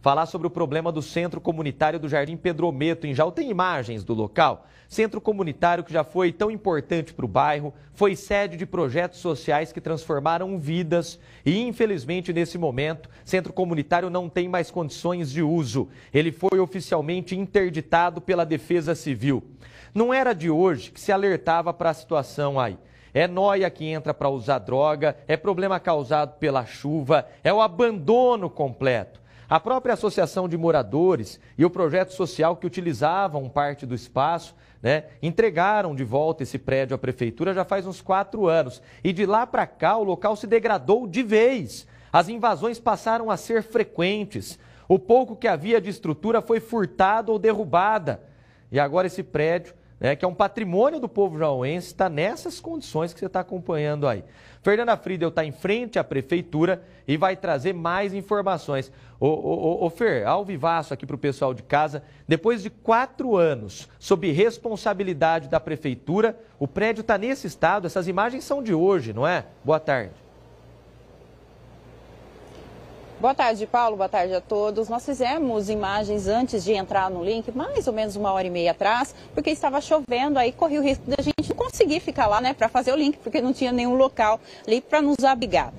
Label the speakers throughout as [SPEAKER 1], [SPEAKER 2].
[SPEAKER 1] falar sobre o problema do Centro Comunitário do Jardim Pedrometo, em Jaú. Tem imagens do local? Centro comunitário que já foi tão importante para o bairro, foi sede de projetos sociais que transformaram vidas e, infelizmente, nesse momento, centro comunitário não tem mais condições de uso. Ele foi oficialmente interditado pela Defesa Civil. Não era de hoje que se alertava para a situação aí. É nóia que entra para usar droga, é problema causado pela chuva, é o abandono completo. A própria Associação de Moradores e o projeto social que utilizavam parte do espaço, entregaram de volta esse prédio à prefeitura já faz uns 4 anos. E de lá para cá o local se degradou de vez. As invasões passaram a ser frequentes. O pouco que havia de estrutura foi furtado ou derrubada. E agora esse prédio, que é um patrimônio do povo jauense, está nessas condições que você está acompanhando aí. Fernanda Friedel está em frente à prefeitura e vai trazer mais informações. Fer, ao vivaço aqui para o pessoal de casa, depois de 4 anos sob responsabilidade da prefeitura, o prédio está nesse estado. Essas imagens são de hoje, não é? Boa tarde.
[SPEAKER 2] Boa tarde, Paulo. Boa tarde a todos. Nós fizemos imagens antes de entrar no link, mais ou menos 1h30 atrás, porque estava chovendo, aí corria o risco de a gente não conseguir ficar lá, para fazer o link, porque não tinha nenhum local ali para nos abrigar.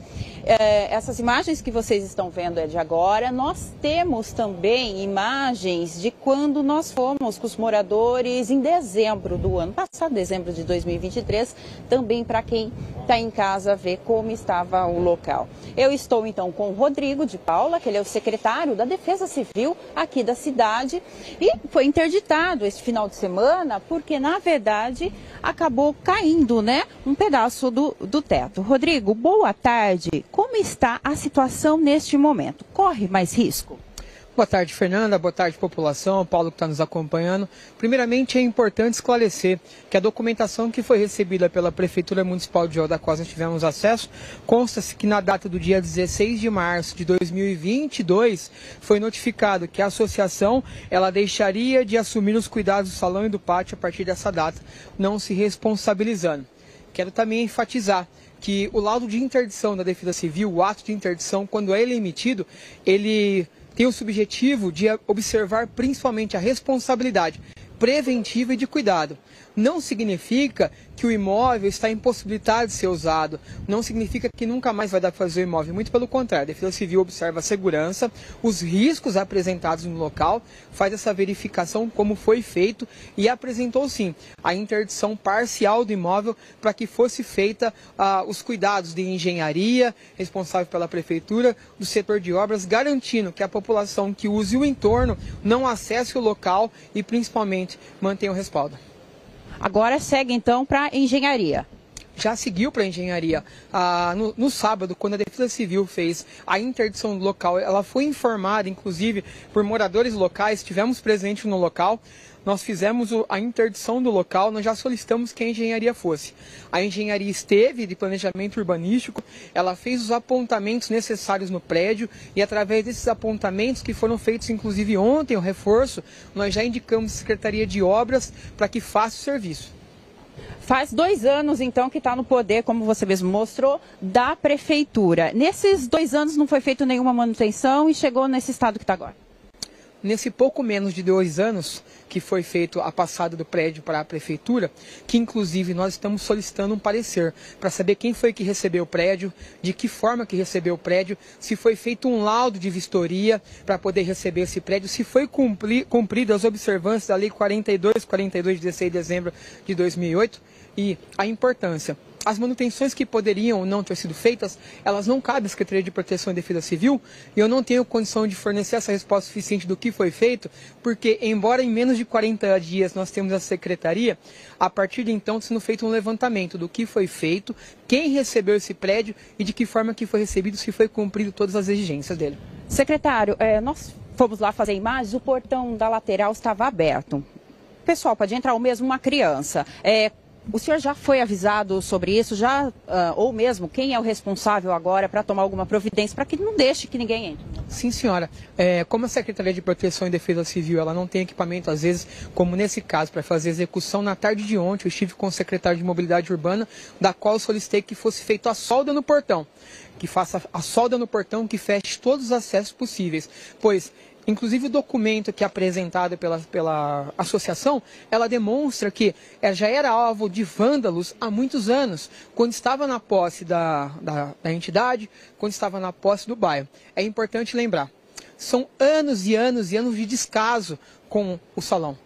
[SPEAKER 2] Essas imagens que vocês estão vendo é de agora. Nós temos também imagens de quando nós fomos com os moradores em dezembro do ano passado, dezembro de 2023, também para quem está em casa ver como estava o local. Eu estou então com o Rodrigo de Paula, que ele é o secretário da Defesa Civil aqui da cidade, e foi interditado esse final de semana porque, na verdade, acabou caindo, um pedaço do teto. Rodrigo, boa tarde. Como está a situação neste momento? Corre mais risco?
[SPEAKER 3] Boa tarde, Fernanda. Boa tarde, população. Paulo que está nos acompanhando. Primeiramente, é importante esclarecer que a documentação que foi recebida pela Prefeitura Municipal de Jaú, da qual nós tivemos acesso, consta-se que na data do dia 16 de março de 2022 foi notificado que a associação ela deixaria de assumir os cuidados do salão e do pátio a partir dessa data, não se responsabilizando. Quero também enfatizar que o laudo de interdição da Defesa Civil, o ato de interdição, quando ele é emitido, ele tem o subjetivo de observar principalmente a responsabilidade preventiva e de cuidado. Não significa que o imóvel está impossibilitado de ser usado, não significa que nunca mais vai dar para fazer o imóvel, muito pelo contrário. A Defesa Civil observa a segurança, os riscos apresentados no local, faz essa verificação como foi feito e apresentou sim a interdição parcial do imóvel para que fosse feita os cuidados de engenharia, responsável pela prefeitura, do setor de obras, garantindo que a população que use o entorno não acesse o local e principalmente mantenha o respaldo.
[SPEAKER 2] Agora segue então para a engenharia.
[SPEAKER 3] Já seguiu para a engenharia. No sábado, quando a Defesa Civil fez a interdição do local, ela foi informada, inclusive, por moradores locais, estivemos presentes no local. Nós fizemos a interdição do local, nós já solicitamos que a engenharia fosse. A engenharia esteve de planejamento urbanístico, ela fez os apontamentos necessários no prédio e através desses apontamentos que foram feitos inclusive ontem, o reforço, nós já indicamos a Secretaria de Obras para que faça o serviço.
[SPEAKER 2] Faz 2 anos, então, que está no poder, como você mesmo mostrou, da Prefeitura. Nesses 2 anos não foi feita nenhuma manutenção e chegou nesse estado que está agora?
[SPEAKER 3] Nesse pouco menos de 2 anos que foi feito a passada do prédio para a prefeitura, que inclusive nós estamos solicitando um parecer para saber quem foi que recebeu o prédio, de que forma que recebeu o prédio, se foi feito um laudo de vistoria para poder receber esse prédio, se foi cumprido as observâncias da Lei 42 de 16 de dezembro de 2008 e a importância. As manutenções que poderiam ou não ter sido feitas, elas não cabem à Secretaria de Proteção e Defesa Civil e eu não tenho condição de fornecer essa resposta suficiente do que foi feito, porque embora em menos de 40 dias nós temos a Secretaria, a partir de então sendo feito um levantamento do que foi feito, quem recebeu esse prédio e de que forma que foi recebido, se foi cumprido todas as exigências dele.
[SPEAKER 2] Secretário, nós fomos lá fazer imagens, o portão da lateral estava aberto. Pessoal, pode entrar ou mesmo uma criança. O senhor já foi avisado sobre isso, ou mesmo quem é o responsável agora para tomar alguma providência para que não deixe que ninguém entre?
[SPEAKER 3] Sim, senhora. Como a Secretaria de Proteção e Defesa Civil ela não tem equipamento, às vezes, como nesse caso, para fazer execução, na tarde de ontem eu estive com o secretário de Mobilidade Urbana, da qual eu solicitei que fosse feita a solda no portão, que faça a solda no portão, que feche todos os acessos possíveis, pois Inclusive o documento que é apresentado pela associação, ela demonstra que já era alvo de vândalos há muitos anos, quando estava na posse da entidade, quando estava na posse do bairro. É importante lembrar, são anos e anos e anos de descaso com o salão.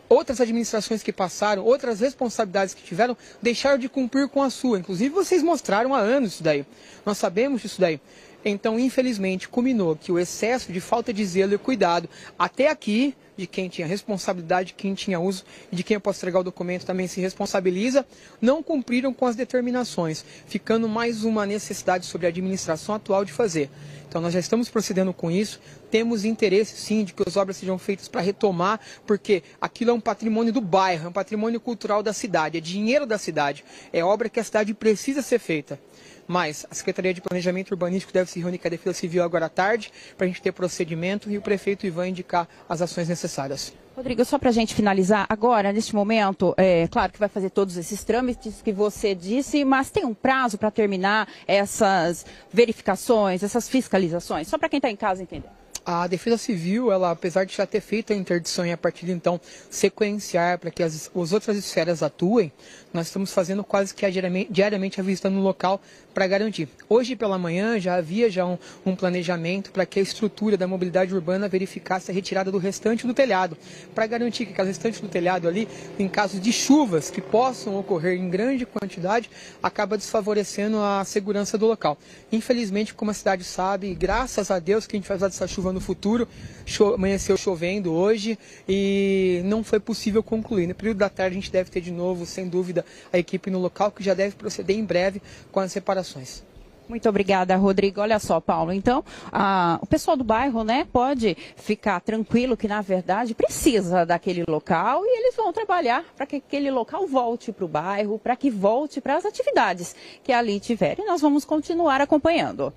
[SPEAKER 3] Outras administrações que passaram, outras responsabilidades que tiveram, deixaram de cumprir com a sua. Inclusive vocês mostraram há anos isso daí. Nós sabemos disso daí. Então, infelizmente, culminou que o excesso de falta de zelo e cuidado, até aqui, de quem tinha responsabilidade, de quem tinha uso e de quem eu posso entregar o documento também se responsabiliza, não cumpriram com as determinações, ficando mais uma necessidade sobre a administração atual de fazer. Então, nós já estamos procedendo com isso, temos interesse, sim, de que as obras sejam feitas para retomar, porque aquilo é um patrimônio do bairro, é um patrimônio cultural da cidade, é dinheiro da cidade, é obra que a cidade precisa ser feita. Mas a Secretaria de Planejamento Urbanístico deve se reunir com a Defesa Civil agora à tarde, para a gente ter procedimento e o prefeito Ivan indicar as ações necessárias.
[SPEAKER 2] Rodrigo, só para a gente finalizar agora, neste momento, claro que vai fazer todos esses trâmites que você disse, mas tem um prazo para terminar essas verificações, essas fiscalizações? Só para quem está em casa entender.
[SPEAKER 3] A Defesa Civil, ela, apesar de já ter feito a interdição e a partir de então sequenciar para que as outras esferas atuem, nós estamos fazendo quase que diariamente a visita no local para garantir. Hoje pela manhã já havia um planejamento para que a estrutura da mobilidade urbana verificasse a retirada do restante do telhado, para garantir que aquele restante do telhado ali, em caso de chuvas que possam ocorrer em grande quantidade, acaba desfavorecendo a segurança do local. Infelizmente, como a cidade sabe, graças a Deus que a gente vai usar dessa chuva no futuro, amanheceu chovendo hoje e não foi possível concluir. No período da tarde a gente deve ter de novo, sem dúvida, a equipe no local que já deve proceder em breve com as reparações.
[SPEAKER 2] Muito obrigada, Rodrigo. Olha só, Paulo, então, o pessoal do bairro, né, pode ficar tranquilo que, na verdade, precisa daquele local e eles vão trabalhar para que aquele local volte para o bairro, para que volte para as atividades que ali tiverem. E nós vamos continuar acompanhando.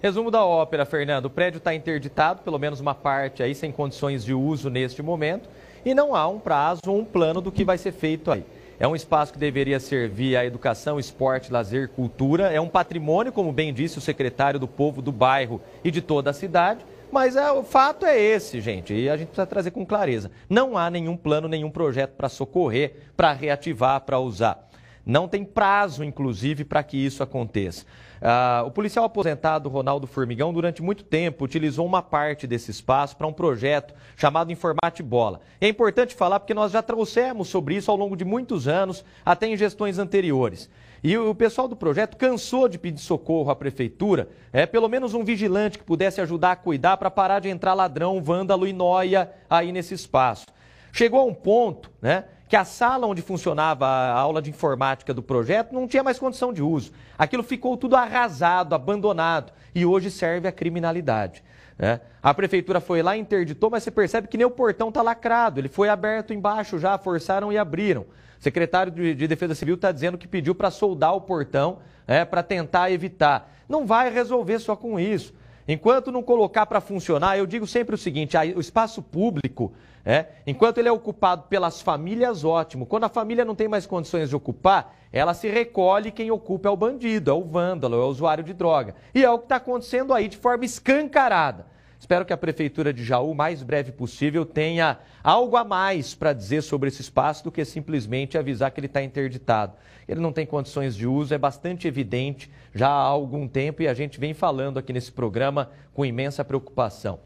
[SPEAKER 1] Resumo da ópera, Fernando. O prédio está interditado, pelo menos uma parte aí, sem condições de uso neste momento, e não há um prazo ou um plano do que vai ser feito aí. É um espaço que deveria servir à educação, esporte, lazer, cultura. É um patrimônio, como bem disse o secretário do povo do bairro e de toda a cidade. Mas o fato é esse, gente, e a gente precisa trazer com clareza. Não há nenhum plano, nenhum projeto para socorrer, para reativar, para usar. Não tem prazo, inclusive, para que isso aconteça. O policial aposentado Ronaldo Formigão, durante muito tempo, utilizou uma parte desse espaço para um projeto chamado Informate Bola. E é importante falar porque nós já trouxemos sobre isso ao longo de muitos anos, até em gestões anteriores. E o pessoal do projeto cansou de pedir socorro à prefeitura, pelo menos um vigilante que pudesse ajudar a cuidar para parar de entrar ladrão, vândalo e nóia aí nesse espaço. Chegou a um ponto, né, que a sala onde funcionava a aula de informática do projeto não tinha mais condição de uso. Aquilo ficou tudo arrasado, abandonado e hoje serve à criminalidade. Né? A prefeitura foi lá e interditou, mas você percebe que nem o portão está lacrado, ele foi aberto embaixo já, forçaram e abriram. O secretário de Defesa Civil está dizendo que pediu para soldar o portão, para tentar evitar. Não vai resolver só com isso. Enquanto não colocar para funcionar, eu digo sempre o seguinte, o espaço público, enquanto ele é ocupado pelas famílias, ótimo. Quando a família não tem mais condições de ocupar, ela se recolhe, quem ocupa é o bandido, é o vândalo, é o usuário de droga. E é o que está acontecendo aí de forma escancarada. Espero que a Prefeitura de Jaú, o mais breve possível, tenha algo a mais para dizer sobre esse espaço do que simplesmente avisar que ele está interditado. Ele não tem condições de uso, é bastante evidente já há algum tempo e a gente vem falando aqui nesse programa com imensa preocupação.